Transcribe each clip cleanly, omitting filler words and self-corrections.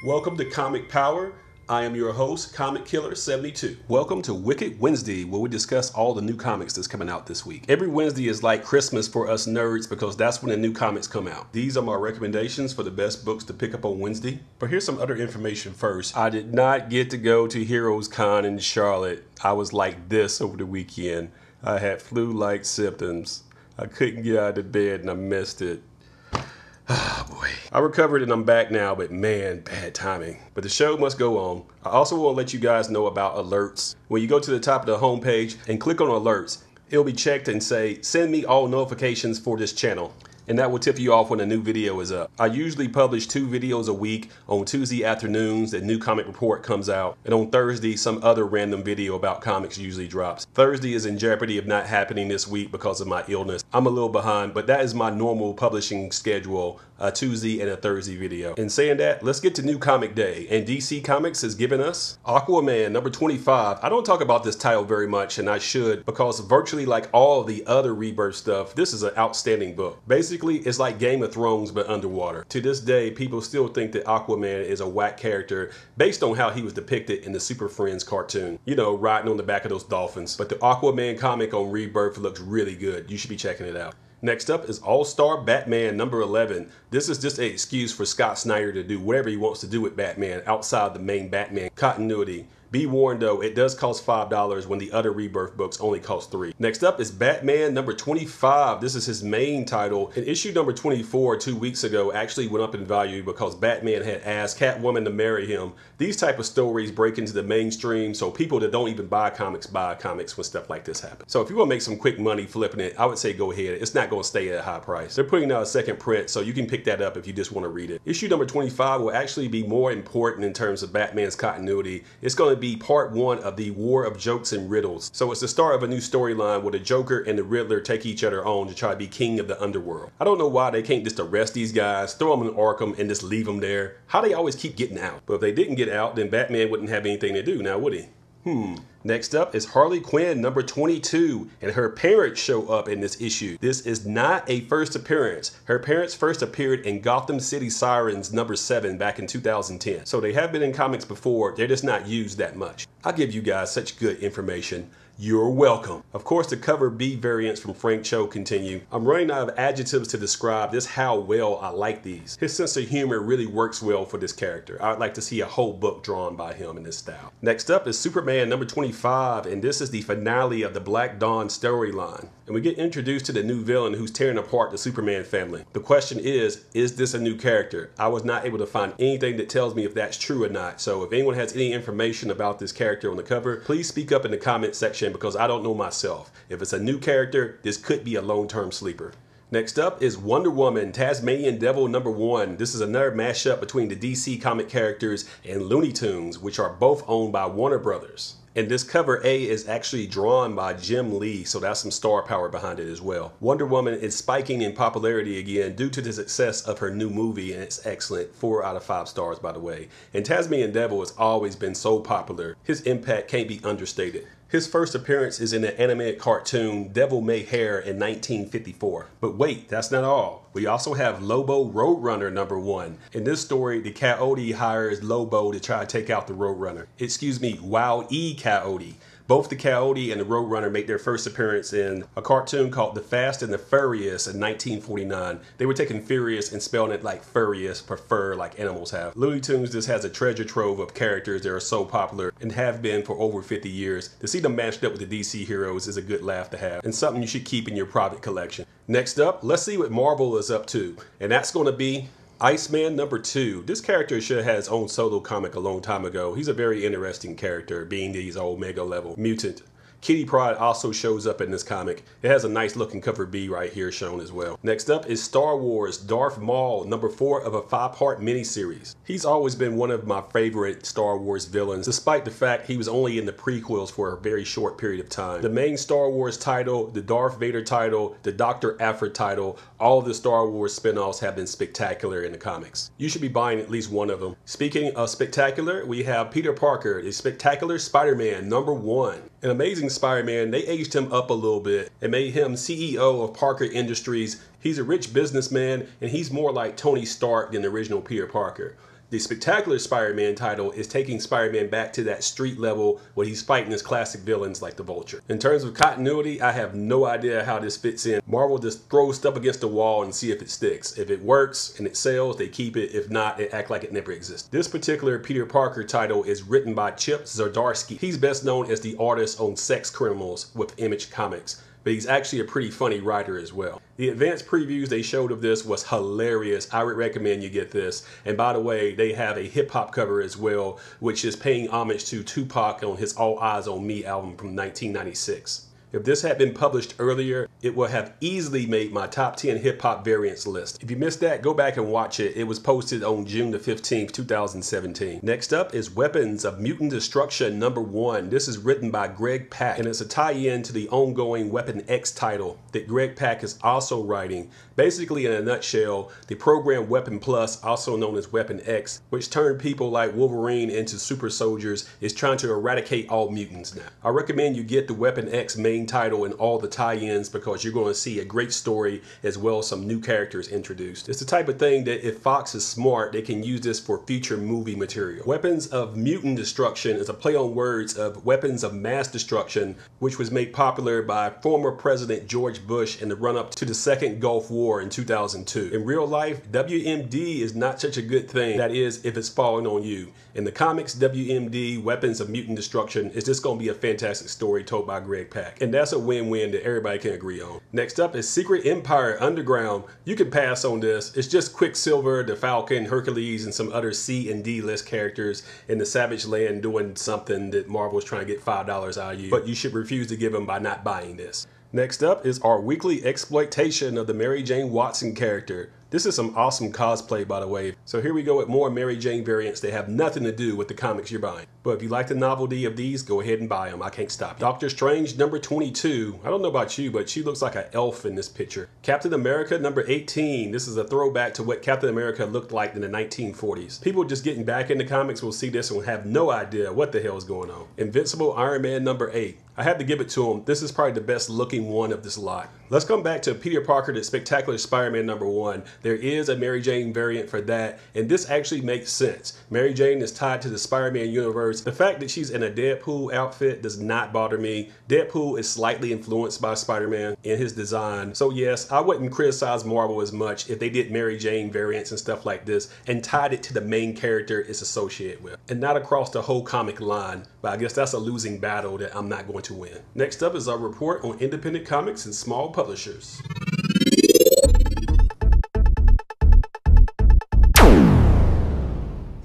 Welcome to Comic Power. I am your host, Comic Killer 72. Welcome to Wicked Wednesday, where we discuss all the new comics that's coming out this week. Every Wednesday is like Christmas for us nerds because that's when the new comics come out. These are my recommendations for the best books to pick up on Wednesday. But here's some other information first. I did not get to go to Heroes Con in Charlotte. I was like this over the weekend. I had flu-like symptoms. I couldn't get out of bed and I missed it. Oh boy. I recovered and I'm back now, but man, bad timing. But the show must go on. I also want to let you guys know about alerts. When you go to the top of the homepage and click on alerts, it'll be checked and say, send me all notifications for this channel. And that will tip you off when a new video is up. I usually publish 2 videos a week. On Tuesday afternoons, the new comic report comes out. And on Thursday, some other random video about comics usually drops. Thursday is in jeopardy of not happening this week because of my illness. I'm a little behind, but that is my normal publishing schedule, a Tuesday and a Thursday video. And saying that, let's get to New Comic Day. And DC Comics is giving us Aquaman number 25. I don't talk about this title very much, and I should, because virtually like all the other Rebirth stuff, this is an outstanding book. Basically, it's like Game of Thrones but underwater. To this day, people still think that Aquaman is a whack character based on how he was depicted in the Super Friends cartoon. You know, riding on the back of those dolphins. But the Aquaman comic on Rebirth looks really good. You should be checking it out. Next up is All-Star Batman number 11. This is just an excuse for Scott Snyder to do whatever he wants to do with Batman outside the main Batman continuity. Be warned though, it does cost $5 when the other Rebirth books only cost $3. Next up is Batman number 25. This is his main title. And issue number 24 2 weeks ago actually went up in value because Batman had asked Catwoman to marry him. These type of stories break into the mainstream, so people that don't even buy comics when stuff like this happens. So if you want to make some quick money flipping it, I would say go ahead. It's not going to stay at a high price. They're putting out a second print, so you can pick that up if you just want to read it. Issue number 25 will actually be more important in terms of Batman's continuity. It's going to be part 1 of the War of Jokes and Riddles. So it's the start of a new storyline where the Joker and the Riddler take each other on to try to be king of the underworld. I don't know why they can't just arrest these guys, throw them in Arkham, and just leave them there. How they always keep getting out. But if they didn't get out, then Batman wouldn't have anything to do now, would he? Next up is Harley Quinn number 22, and her parents show up in this issue. This is not a first appearance. Her parents first appeared in Gotham City Sirens number 7 back in 2010. So they have been in comics before, they're just not used that much. I give you guys such good information. You're welcome. Of course, the cover B variants from Frank Cho continue. I'm running out of adjectives to describe just how well I like these. His sense of humor really works well for this character. I'd like to see a whole book drawn by him in this style. Next up is Superman number 25, and this is the finale of the Black Dawn storyline. And we get introduced to the new villain who's tearing apart the Superman family. The question is this a new character? I was not able to find anything that tells me if that's true or not. So if anyone has any information about this character on the cover, please speak up in the comment section because I don't know myself. If it's a new character, this could be a long-term sleeper. Next up is Wonder Woman Tasmanian Devil number 1. This is another mashup between the DC comic characters and Looney Tunes, which are both owned by Warner Brothers. And this cover A is actually drawn by Jim Lee, so that's some star power behind it as well. Wonder Woman is spiking in popularity again due to the success of her new movie, and it's excellent. 4 out of 5 stars, by the way. And Tasmanian Devil has always been so popular. His impact can't be understated. His first appearance is in the animated cartoon Devil May Hair in 1954. But wait, that's not all. We also have Lobo Roadrunner number 1. In this story, the Coyote hires Lobo to try to take out the Roadrunner. Excuse me, Wild-E Coyote. Both the Coyote and the Roadrunner make their first appearance in a cartoon called The Fast and the Furious in 1949. They were taking furious and spelling it like furious, prefer like animals have. Looney Tunes just has a treasure trove of characters that are so popular and have been for over 50 years. To see them matched up with the DC heroes is a good laugh to have and something you should keep in your private collection. Next up, let's see what Marvel is up to, and that's going to be Iceman number 2. This character should have had his own solo comic a long time ago. He's a very interesting character, being that he's an Omega level mutant. Kitty Pryde also shows up in this comic. It has a nice looking cover B right here shown as well. Next up is Star Wars Darth Maul, number 4 of a 5-part miniseries. He's always been one of my favorite Star Wars villains, despite the fact he was only in the prequels for a very short period of time. The main Star Wars title, the Darth Vader title, the Dr. Aphra title, all of the Star Wars spin-offs have been spectacular in the comics. You should be buying at least one of them. Speaking of spectacular, we have Peter Parker, the Spectacular Spider-Man number 1. An Amazing Spider-Man, they aged him up a little bit and made him CEO of Parker Industries. He's a rich businessman and he's more like Tony Stark than the original Peter Parker. The Spectacular Spider-Man title is taking Spider-Man back to that street level where he's fighting his classic villains like the Vulture. In terms of continuity, I have no idea how this fits in. Marvel just throws stuff against the wall and see if it sticks. If it works and it sells, they keep it. If not, they act like it never exists. This particular Peter Parker title is written by Chip Zdarsky. He's best known as the artist on Sex Criminals with Image Comics, but he's actually a pretty funny writer as well. The advanced previews they showed of this was hilarious. I would recommend you get this. And by the way, they have a hip hop cover as well, which is paying homage to Tupac on his All Eyes on Me album from 1996. If this had been published earlier, it would have easily made my top 10 hip-hop variants list. If you missed that, go back and watch it. It was posted on June the 15th, 2017. Next up is Weapons of Mutant Destruction #1. This is written by Greg Pak, and it's a tie-in to the ongoing Weapon X title that Greg Pak is also writing. Basically, in a nutshell, the program Weapon Plus, also known as Weapon X, which turned people like Wolverine into super soldiers, is trying to eradicate all mutants now. I recommend you get the Weapon X main title and all the tie-ins because you're going to see a great story as well as some new characters introduced. It's the type of thing that if Fox is smart, they can use this for future movie material. Weapons of Mutant Destruction is a play on words of Weapons of Mass Destruction, which was made popular by former President George Bush in the run-up to the Second Gulf War in 2002. In real life, WMD is not such a good thing, that is, if it's falling on you. In the comics, WMD, Weapons of Mutant Destruction, is just going to be a fantastic story told by Greg Pak. And that's a win-win that everybody can agree on. Next up is Secret Empire Underground. You can pass on this. It's just Quicksilver, the Falcon, Hercules, and some other C and D list characters in the Savage Land doing something that Marvel's trying to get $5 out of you, but you should refuse to give them by not buying this. Next up is our weekly exploitation of the Mary Jane Watson character. This is some awesome cosplay, by the way. So here we go with more Mary Jane variants that have nothing to do with the comics you're buying. But if you like the novelty of these, go ahead and buy them. I can't stop you. Doctor Strange #22. I don't know about you, but she looks like an elf in this picture. Captain America #18. This is a throwback to what Captain America looked like in the 1940s. People just getting back into comics will see this and will have no idea what the hell is going on. Invincible Iron Man #8. I had to give it to him. This is probably the best looking one of this lot. Let's come back to Peter Parker, the Spectacular Spider-Man #1. There is a Mary Jane variant for that, and this actually makes sense. Mary Jane is tied to the Spider-Man universe. The fact that she's in a Deadpool outfit does not bother me. Deadpool is slightly influenced by Spider-Man in his design. So yes, I wouldn't criticize Marvel as much if they did Mary Jane variants and stuff like this and tied it to the main character it's associated with, and not across the whole comic line. But I guess that's a losing battle that I'm not going to win. Next up is our report on independent comics and small publishers.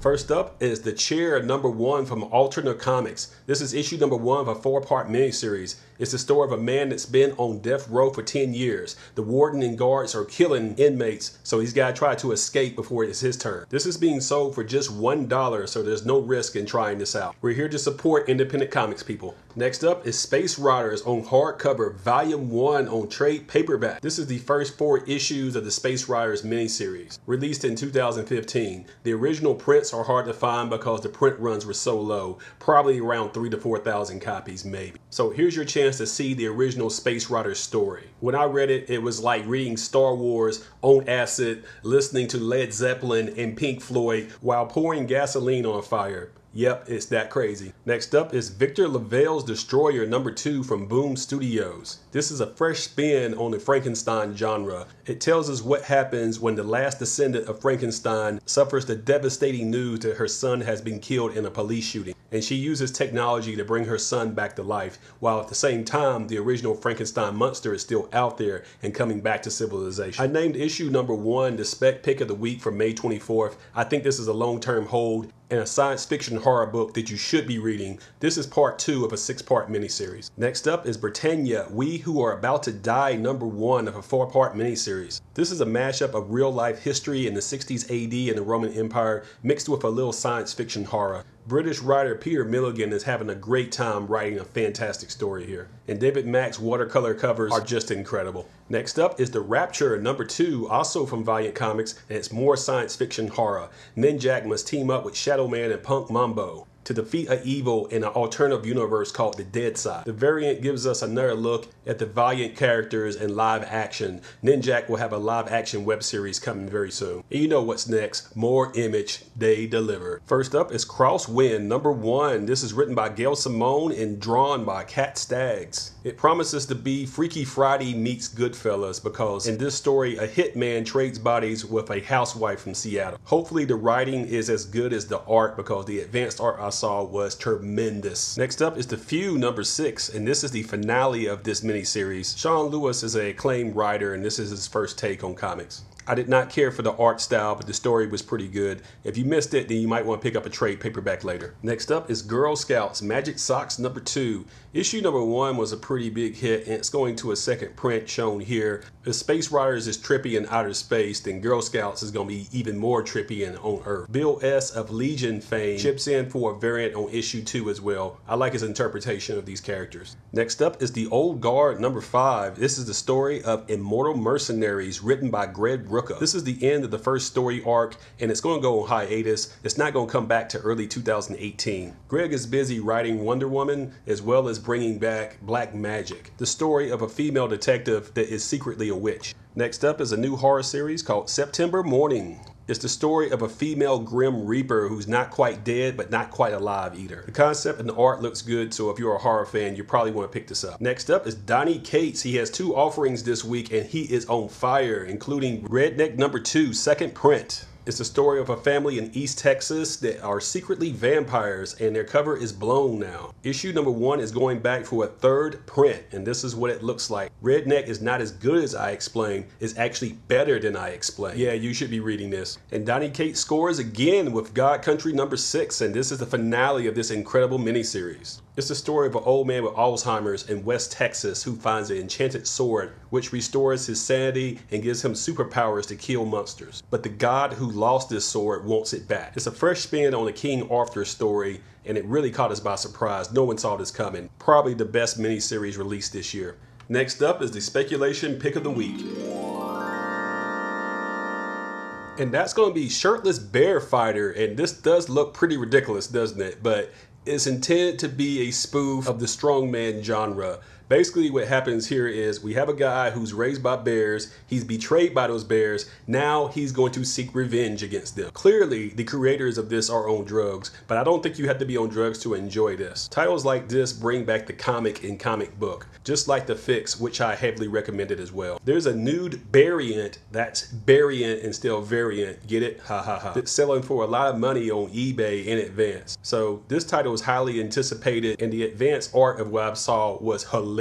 First up is The Chair #1 from Alternate Comics. This is issue #1 of a 4-part miniseries. It's the story of a man that's been on death row for 10 years. The warden and guards are killing inmates, so he's got to try to escape before it's his turn. This is being sold for just $1, so there's no risk in trying this out. We're here to support independent comics, people. Next up is Space Riders on hardcover, Volume 1 on trade paperback. This is the first 4 issues of the Space Riders miniseries, released in 2015. The original prints are hard to find because the print runs were so low, probably around 3,000 to 4,000 copies maybe. So here's your chance to see the original Space Riders story. When I read it, it was like reading Star Wars on acid, listening to Led Zeppelin and Pink Floyd while pouring gasoline on a fire. Yep, it's that crazy. Next up is Victor LaValle's Destroyer #2 from Boom Studios. This is a fresh spin on the Frankenstein genre. It tells us what happens when the last descendant of Frankenstein suffers the devastating news that her son has been killed in a police shooting, and she uses technology to bring her son back to life, while at the same time the original Frankenstein monster is still out there and coming back to civilization. I named issue #1 the Spec Pick of the Week for May 24th. I think this is a long-term hold and a science fiction horror book that you should be reading. This is part 2 of a 6-part miniseries. Next up is Britannia, We Who Are About to Die #1 of a 4-part miniseries. This is a mashup of real-life history in the 60s AD and the Roman Empire mixed with a little science fiction horror. British writer Peter Milligan is having a great time writing a fantastic story here. And David Mack's watercolor covers are just incredible. Next up is The Rapture #2, also from Valiant Comics, and it's more science fiction horror. Ninjak must team up with Shadow Man and Punk Mambo. to defeat an evil in an alternative universe called the Dead Side. The variant gives us another look at the Valiant characters in live action. Ninjak will have a live action web series coming very soon. And you know what's next, more Image, they deliver. First up is Crosswind #1. This is written by Gail Simone and drawn by Kat Staggs. It promises to be Freaky Friday meets Goodfellas because in this story, a hitman trades bodies with a housewife from Seattle. Hopefully the writing is as good as the art because the advanced art I saw was tremendous. Next up is The Few #6, and this is the finale of this miniseries. Sean Lewis is an acclaimed writer, and this is his first take on comics. I did not care for the art style, but the story was pretty good. If you missed it, then you might want to pick up a trade paperback later. Next up is Girl Scouts Magic Socks #2. Issue #1 was a pretty big hit, and it's going to a second print shown here. If Space Riders is trippy in outer space, then Girl Scouts is going to be even more trippy and on Earth. Bill S. of Legion fame chips in for a variant on issue 2 as well. I like his interpretation of these characters. Next up is The Old Guard #5. This is the story of Immortal Mercenaries written by Greg Rucka. This is the end of the first story arc, and it's going to go on hiatus. It's not going to come back to early 2018. Greg is busy writing Wonder Woman as well as bringing back Black Magic, the story of a female detective that is secretly a witch. Next up is a new horror series called September Morning. It's the story of a female Grim Reaper who's not quite dead but not quite alive either. The concept and the art looks good, so if you're a horror fan, you probably want to pick this up. Next up is Donnie Cates. He has 2 offerings this week and he is on fire, including Redneck #2, second print. It's the story of a family in East Texas that are secretly vampires, and their cover is blown now. Issue #1 is going back for a 3rd print, and this is what it looks like. Redneck is not as good as I explained. It's actually better than I explained. Yeah, you should be reading this. And Donnie Cates scores again with God Country #6, and this is the finale of this incredible miniseries. It's the story of an old man with Alzheimer's in West Texas who finds an enchanted sword which restores his sanity and gives him superpowers to kill monsters. But the god who lost this sword wants it back. It's a fresh spin on the King Arthur story, and it really caught us by surprise. No one saw this coming. Probably the best miniseries released this year. Next up is the speculation pick of the week. And that's going to be Shirtless Bear Fighter, and this does look pretty ridiculous, doesn't it? But it's intended to be a spoof of the strongman genre. Basically what happens here is we have a guy who's raised by bears, he's betrayed by those bears, now he's going to seek revenge against them. Clearly, the creators of this are on drugs, but I don't think you have to be on drugs to enjoy this. Titles like this bring back the comic and comic book, just like The Fix, which I heavily recommended as well. There's a nude variant, that's variant instead of variant, get it? Ha ha ha. It's selling for a lot of money on eBay in advance. So this title is highly anticipated, and the advanced art of what I saw was hilarious.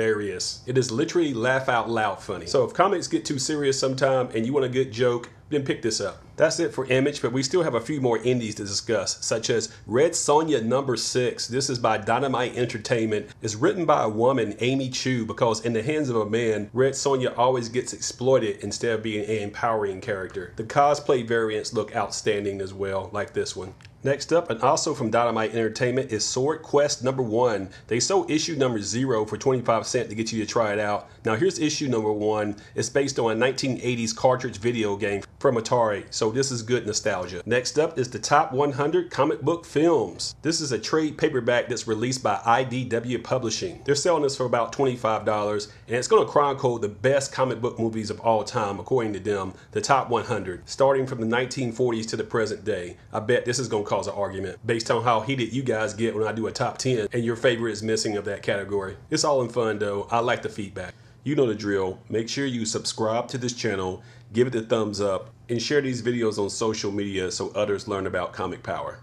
It is literally laugh out loud funny. So if comics get too serious sometime and you want a good joke, then pick this up. That's it for Image, but we still have a few more indies to discuss, such as Red Sonja #6. This is by Dynamite Entertainment. It's written by a woman, Amy Chu, because in the hands of a man, Red Sonja always gets exploited instead of being an empowering character. The cosplay variants look outstanding as well, like this one. Next up, and also from Dynamite Entertainment, is Sword Quest #1. They sold issue #0 for 25 cents to get you to try it out. Now here's issue #1. It's based on a 1980s cartridge video game from Atari, so this is good nostalgia. Next up is the Top 100 Comic Book Films. This is a trade paperback that's released by IDW Publishing. They're selling this for about $25, and it's going to chronicle the best comic book movies of all time, according to them, the Top 100, starting from the 1940s to the present day. I bet this is going to cause an argument based on how heated you guys get when I do a top 10 and your favorite is missing of that category. It's all in fun though. I like the feedback. You know the drill. Make sure you subscribe to this channel, give it a thumbs up, and share these videos on social media so others learn about comic power.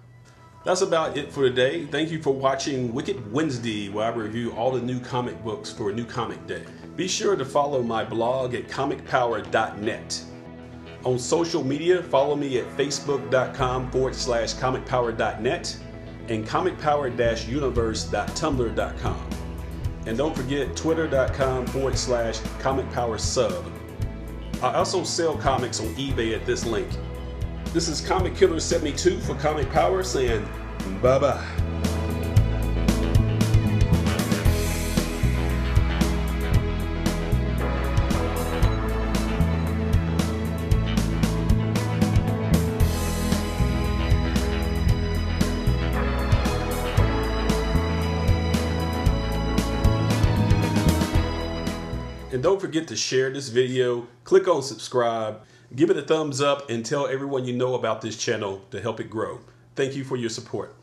That's about it for today. Thank you for watching Wicked Wednesday, where I review all the new comic books for a new comic day. Be sure to follow my blog at comicpower.net. On social media, follow me at facebook.com/comicpower.net and comicpower-universe.tumblr.com. And don't forget twitter.com/comicpowersub. I also sell comics on eBay at this link. This is Comic Killer 72 for Comic Power saying bye-bye. don't forget to share this video, click on subscribe, give it a thumbs up, and tell everyone you know about this channel to help it grow. Thank you for your support.